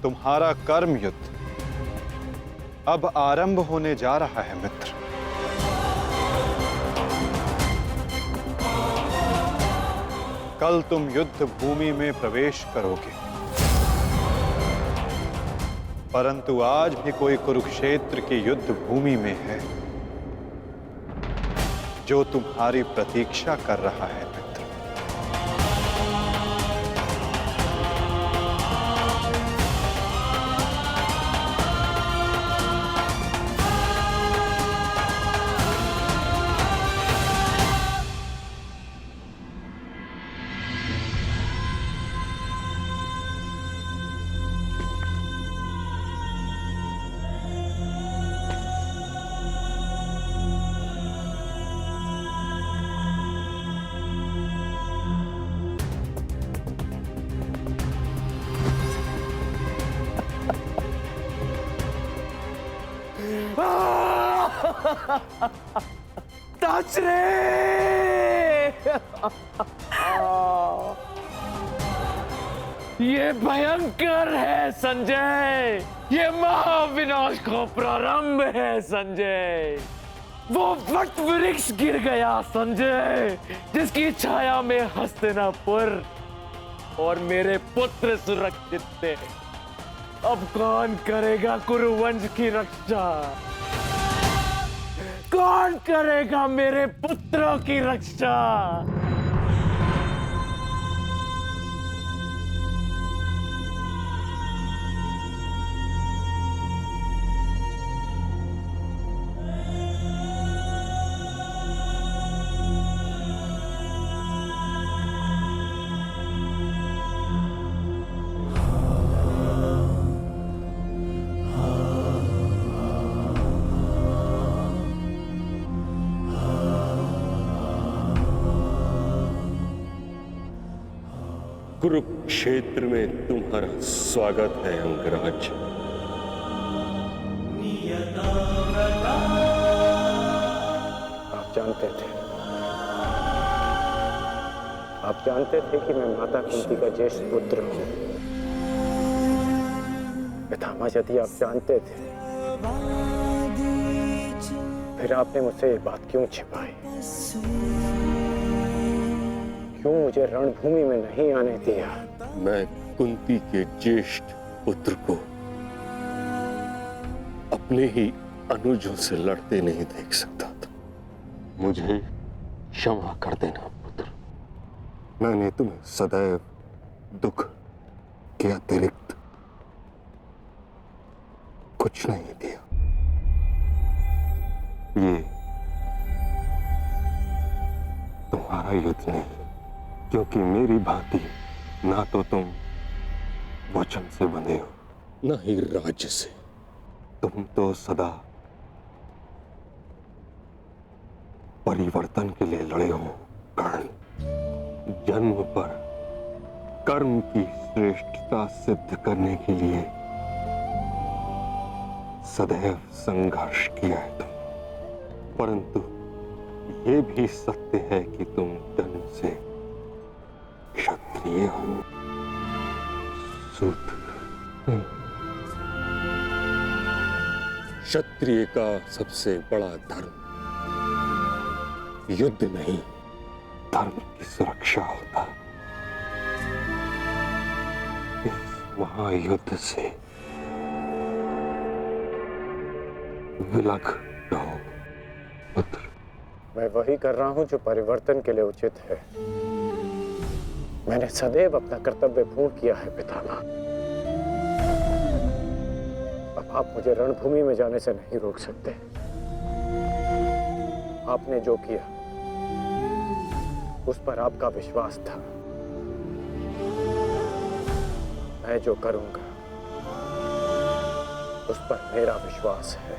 तुम्हारा कर्म युद्ध अब आरंभ होने जा रहा है मित्र। कल तुम युद्ध भूमि में प्रवेश करोगे, परंतु आज भी कोई कुरुक्षेत्र की युद्ध भूमि में है जो तुम्हारी प्रतीक्षा कर रहा है मित्र। टच रे! ये भयंकर है संजय, ये महाविनाश का प्रारंभ है संजय। वो वट वृक्ष गिर गया संजय, जिसकी छाया में हस्तिनापुर और मेरे पुत्र सुरक्षित थे। अब कौन करेगा कुरुवंश की रक्षा? कौन करेगा मेरे पुत्रों की रक्षा? कुरुक्षेत्र में तुम्हारा स्वागत है अंगराज। आप जानते थे कि मैं माता कुंती का ज्येष्ठ पुत्र हूं। पितामह, यदि आप जानते थे फिर आपने मुझसे ये बात क्यों छिपाई? क्यों मुझे रणभूमि में नहीं आने दिया? मैं कुंती के ज्येष्ठ पुत्र को अपने ही अनुजों से लड़ते नहीं देख सकता था। मुझे क्षमा कर देना पुत्र। मैंने तुम्हें सदैव दुख के अतिरिक्त कुछ नहीं दिया। ये तुम्हारा युद्ध नहीं, क्योंकि मेरी भांति ना तो तुम वचन से बंधे हो, न ही राज्य से। तुम तो सदा परिवर्तन के लिए लड़े हो कर्ण। जन्म पर कर्म की श्रेष्ठता सिद्ध करने के लिए सदैव संघर्ष किया है तुम, परंतु ये भी सत्य है कि तुम जन्म से क्षत्रिय हो। सूत्र क्षत्रिय का सबसे बड़ा धर्म युद्ध नहीं, धर्म की सुरक्षा होता। इस महायुद्ध से विलग रहो पुत्र। मैं वही कर रहा हूं जो परिवर्तन के लिए उचित है। मैंने सदैव अपना कर्तव्य पूर्ण किया है पितामह। अब आप मुझे रणभूमि में जाने से नहीं रोक सकते। आपने जो किया उस पर आपका विश्वास था। मैं जो करूंगा उस पर मेरा विश्वास है,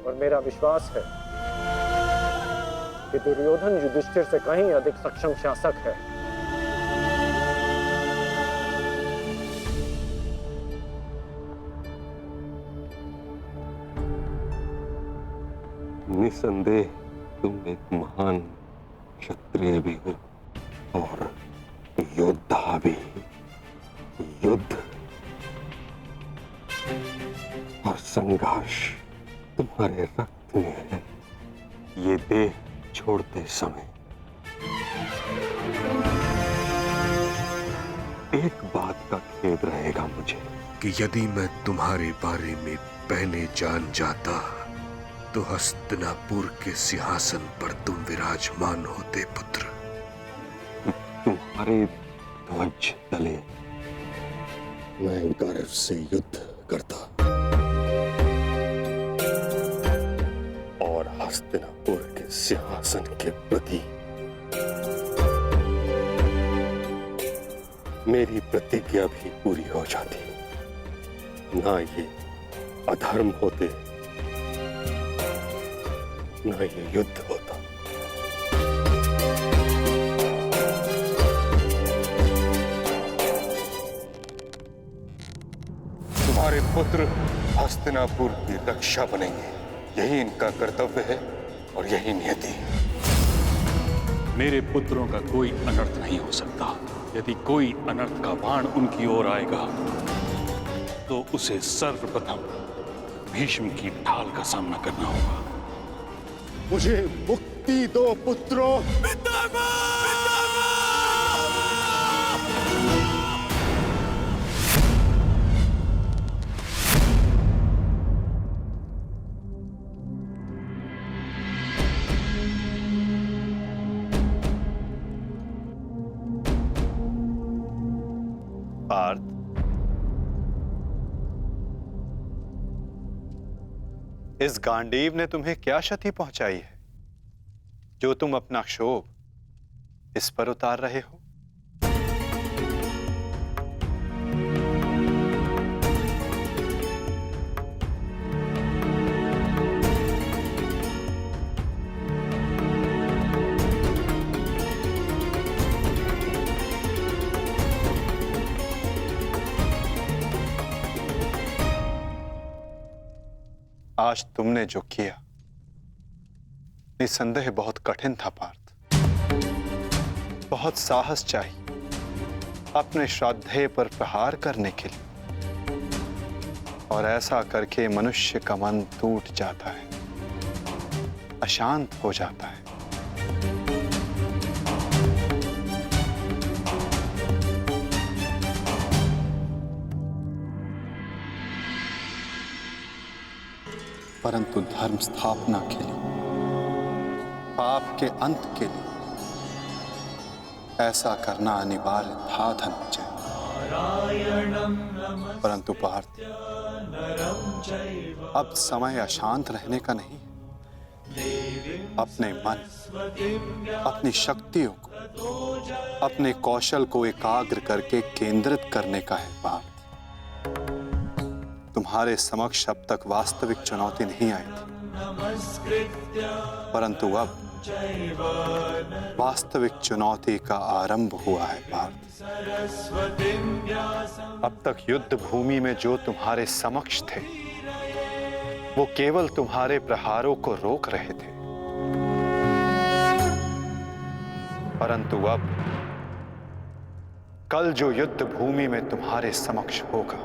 और मेरा विश्वास है कि दुर्योधन युधिष्ठिर से कहीं अधिक सक्षम शासक है। निसंदेह तुम एक महान क्षत्रिय भी हो और योद्धा भी। युद्ध और संघर्ष तुम्हारे रक्त में है। ये देह छोड़ते समय एक बात का खेद रहेगा मुझे कि यदि मैं तुम्हारे बारे में पहले जान जाता तो हस्तिनापुर के सिंहासन पर तुम विराजमान होते पुत्र। तुम्हारे ध्वज तले मैं गर्व से युद्ध करता और हस्तिनापुर के सिंहासन के प्रति मेरी प्रतिज्ञा भी पूरी हो जाती। ना ये अधर्म होते, ना ये युद्ध होता। तुम्हारे पुत्र हस्तिनापुर की रक्षा बनेंगे, यही इनका कर्तव्य है और यही नियति। मेरे पुत्रों का कोई अनर्थ नहीं हो सकता। यदि कोई अनर्थ का बाण उनकी ओर आएगा तो उसे सर्वप्रथम भीष्म की ढाल का सामना करना होगा। मुझे मुक्ति दो पुत्रों। पार्थ, इस गांडीव ने तुम्हें क्या क्षति पहुंचाई है जो तुम अपना क्षोभ इस पर उतार रहे हो? आज तुमने जो किया निसंदेह बहुत कठिन था पार्थ। बहुत साहस चाहिए अपने श्राद्धेय पर प्रहार करने के लिए, और ऐसा करके मनुष्य का मन टूट जाता है, अशांत हो जाता है। परंतु धर्म स्थापना के लिए, पाप के अंत के लिए ऐसा करना अनिवार्य था धनंजय। परंतु पार्थ, अब समय अशांत रहने का नहीं, अपने मन, अपनी शक्तियों को, अपने कौशल को एकाग्र करके केंद्रित करने का है पार्थ। तुम्हारे समक्ष अब तक वास्तविक चुनौती नहीं आई थी, परंतु अब वास्तविक चुनौती का आरंभ हुआ है पार्थ। अब तक युद्ध भूमि में जो तुम्हारे समक्ष थे वो केवल तुम्हारे प्रहारों को रोक रहे थे, परंतु अब कल जो युद्ध भूमि में तुम्हारे समक्ष होगा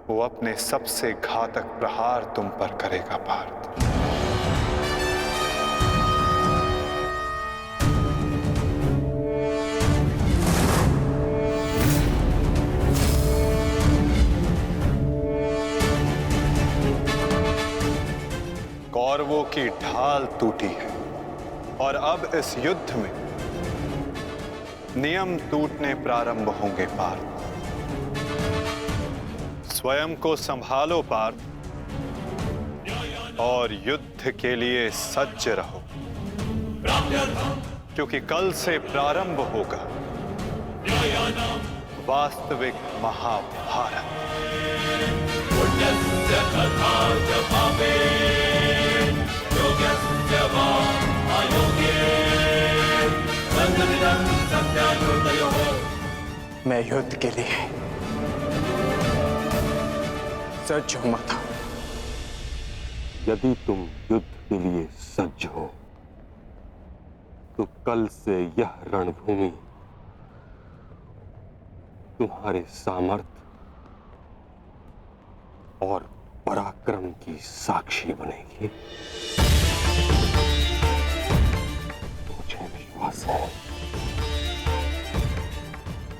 वो अपने सबसे घातक प्रहार तुम पर करेगा पार्थ। कौरवों की ढाल टूटी है और अब इस युद्ध में नियम टूटने प्रारंभ होंगे पार्थ। स्वयं को संभालो पार्थ और युद्ध के लिए सज्ज रहो, क्योंकि कल से प्रारंभ होगा वास्तविक महाभारत। मैं युद्ध के लिए सज्ज हूं माता। यदि तुम युद्ध के लिए सज्ज हो तो कल से यह रणभूमि तुम्हारे सामर्थ्य और पराक्रम की साक्षी बनेगी। मुझे विश्वास है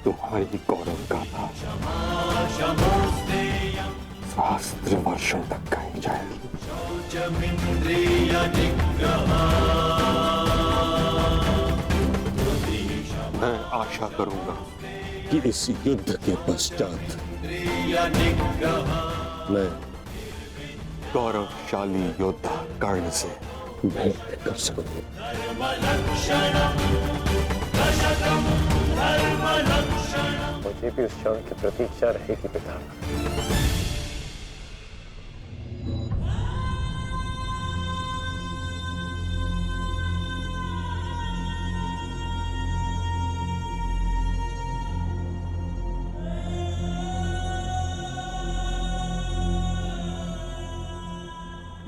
तुम्हारी गौरव गाथा सहस्त्र वर्षों तक गाई जाएगी। मैं आशा करूंगा कि इस युद्ध के पश्चात मैं गौरवशाली योद्धा कर्ण से भेंट कर सकूं। मुझे भी उस क्षण की प्रतीक्षा रहेगी पिता।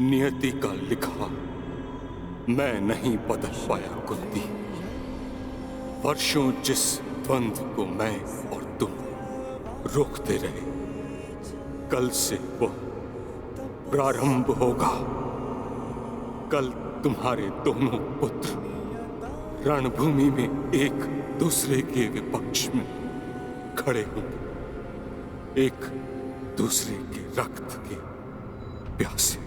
नियति का लिखा मैं नहीं बदल पाया कुंती। वर्षों जिस द्वंद्व को मैं और तुम रोकते रहे, कल से वो प्रारंभ होगा। कल तुम्हारे दोनों पुत्र रणभूमि में एक दूसरे के विपक्ष में खड़े होंगे, एक दूसरे के रक्त के प्यासे।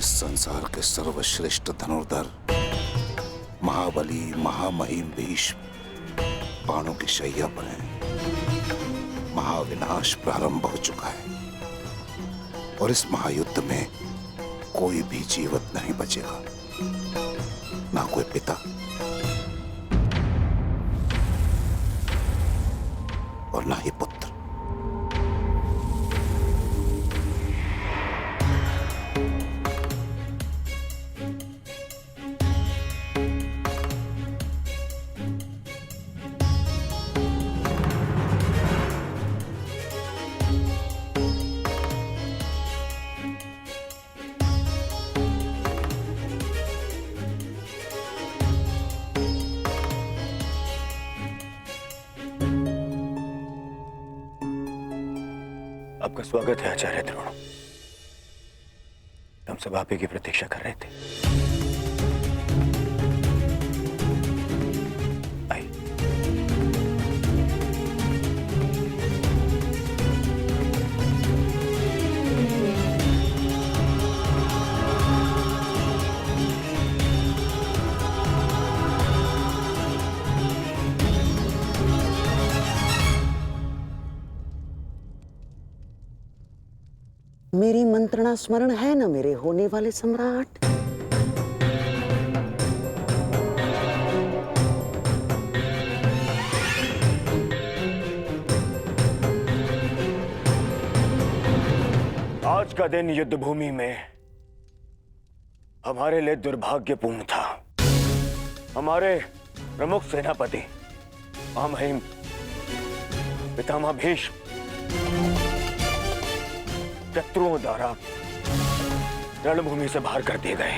संसार के सर्वश्रेष्ठ धनुर्धर महाबली महामहिम भीष्म बाणों की शैया पर है। महाविनाश प्रारंभ हो चुका है और इस महायुद्ध में कोई भी जीवित नहीं बचेगा, ना कोई पिता और ना ही पुत्र। आपका स्वागत है आचार्य द्रोण। हम सब आप ही की प्रतीक्षा कर रहे थे। आइए। मेरी मंत्रणा स्मरण है ना मेरे होने वाले सम्राट? आज का दिन युद्ध भूमि में हमारे लिए दुर्भाग्यपूर्ण था। हमारे प्रमुख सेनापति महामहिम पितामह भीष्म शत्रुओं द्वारा रणभूमि से बाहर कर दिए गए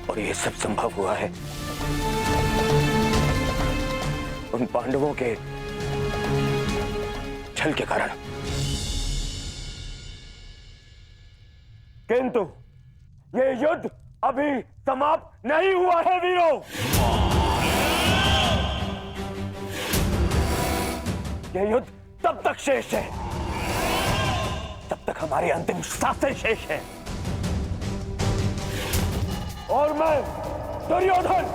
और यह सब संभव हुआ है उन पांडवों के छल के कारण। किंतु यह युद्ध अभी समाप्त नहीं हुआ है वीरों। यह युद्ध तब तक शेष है तब तक हमारी अंतिम सांसें शेष है। और मैं दुर्योधन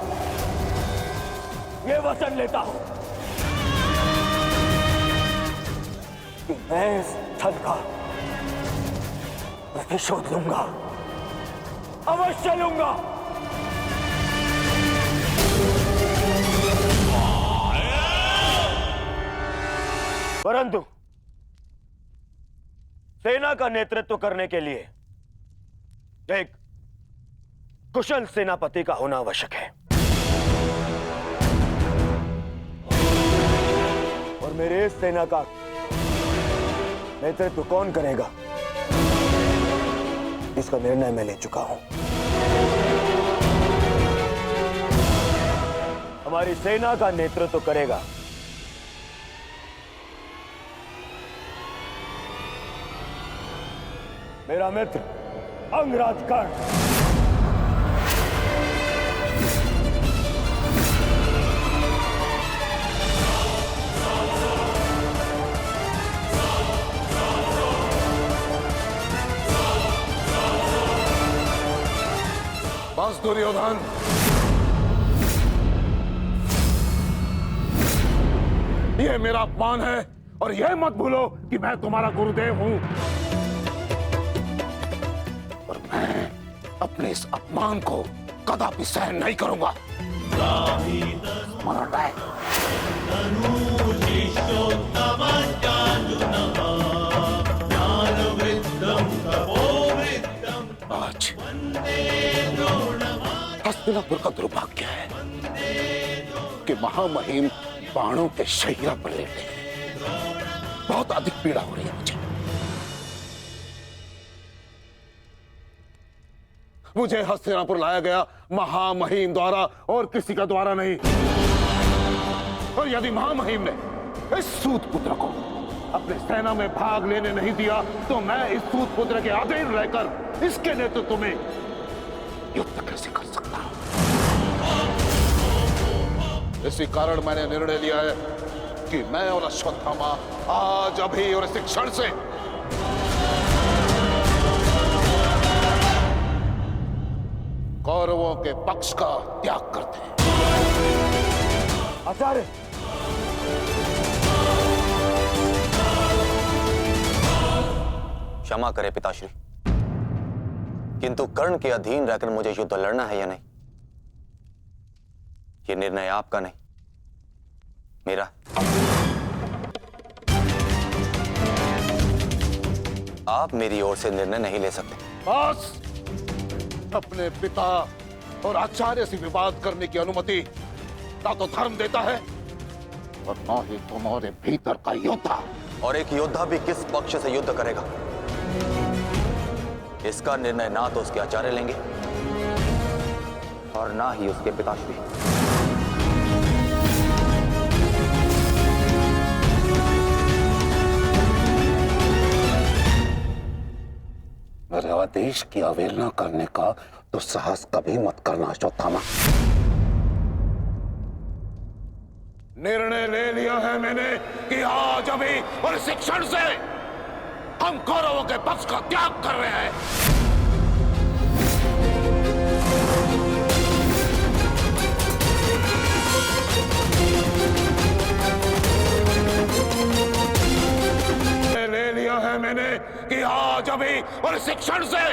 ये वचन लेता हूं कि मैं इस स्थल का प्रतिशोध लूंगा, अवश्य लूंगा। परंतु सेना का नेतृत्व करने के लिए एक कुशल सेनापति का होना आवश्यक है, और मेरे इस सेना का नेतृत्व कौन करेगा इसका निर्णय मैं ले चुका हूं। हमारी सेना का नेतृत्व करेगा मेरा मित्र अंगराज कर्ण। बस दुर्योधन, ये मेरा अपमान है और यह मत भूलो कि मैं तुम्हारा गुरुदेव हूं, और मैं अपने इस अपमान को कदापि सहन नहीं करूंगा। स्मरण रहे। आज हस्तिनापुर का दुर्भाग्य है कि महामहिम बाणों के शैया पर लेटे हैं। बहुत अधिक पीड़ा हो रही है मुझे हस्तिनापुर लाया गया महामहिम द्वारा और किसी का द्वारा नहीं। और यदि महामहिम ने इस सूत पुत्र को अपने सेना में भाग लेने नहीं दिया तो मैं इस सूत पुत्र के अधीन रहकर इसके नेतृत्व में युद्ध कैसे कर सकता हूं? इसी कारण मैंने निर्णय लिया है कि मैं और अश्वत्थामा आज अभी और इस क्षण से कौरवों के पक्ष का त्याग करते हैं। आचार्य, क्षमा करें पिताश्री, किंतु कर्ण के अधीन रहकर मुझे युद्ध लड़ना है या नहीं, ये निर्णय आपका नहीं, मेरा। आप मेरी ओर से निर्णय नहीं ले सकते। बस, अपने पिता और आचार्य से विवाद करने की अनुमति ना तो धर्म देता है और ना ही तुम्हारे भीतर का योद्धा। और एक योद्धा भी किस पक्ष से युद्ध करेगा, इसका निर्णय ना तो उसके आचार्य लेंगे और ना ही उसके पिताश्री। मेरे आदेश की अवहेलना करने का तो साहस कभी मत करना अश्वत्थामा। निर्णय ले लिया है मैंने कि आज अभी और इस क्षण से हम कौरवों के पक्ष का त्याग कर रहे हैं। ले लिया है मैंने कि आज अभी और इस क्षण से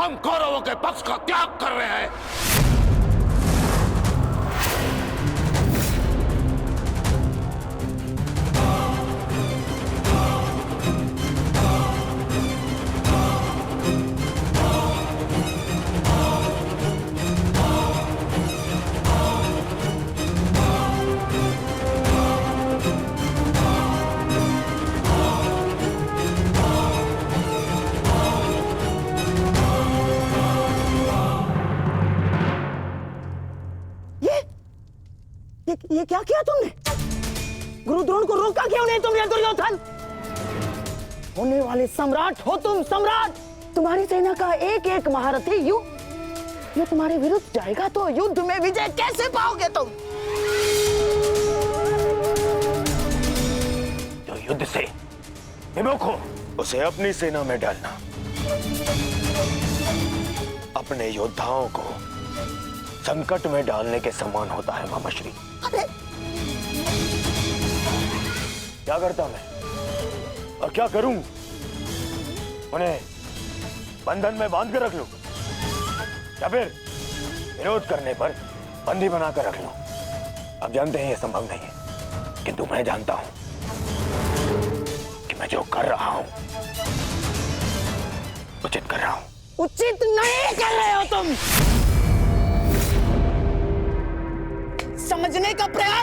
हम कौरवों के पक्ष का त्याग कर रहे हैं। ये क्या किया तुमने? गुरु द्रोण को रोका क्यों नहीं तुमने दुर्योधन? होने वाले सम्राट हो तुम, सम्राट। तुम्हारी सेना का एक एक महारथी ये तुम्हारे विरुद्ध जाएगा तो युद्ध में विजय कैसे पाओगे तुम? जो युद्ध से विमुख हो उसे अपनी सेना में डालना अपने योद्धाओं को संकट में डालने के समान होता है मामाश्री। अरे क्या करता मैं और क्या करूं? उन्हें बंधन में बांध कर रख लूं या फिर विरोध करने पर बंदी बनाकर रख लूं? आप जानते हैं यह संभव नहीं है, किंतु मैं जानता हूं कि मैं जो कर रहा हूं उचित कर रहा हूं। उचित नहीं कर रहे हो तुम। समझने का प्रयास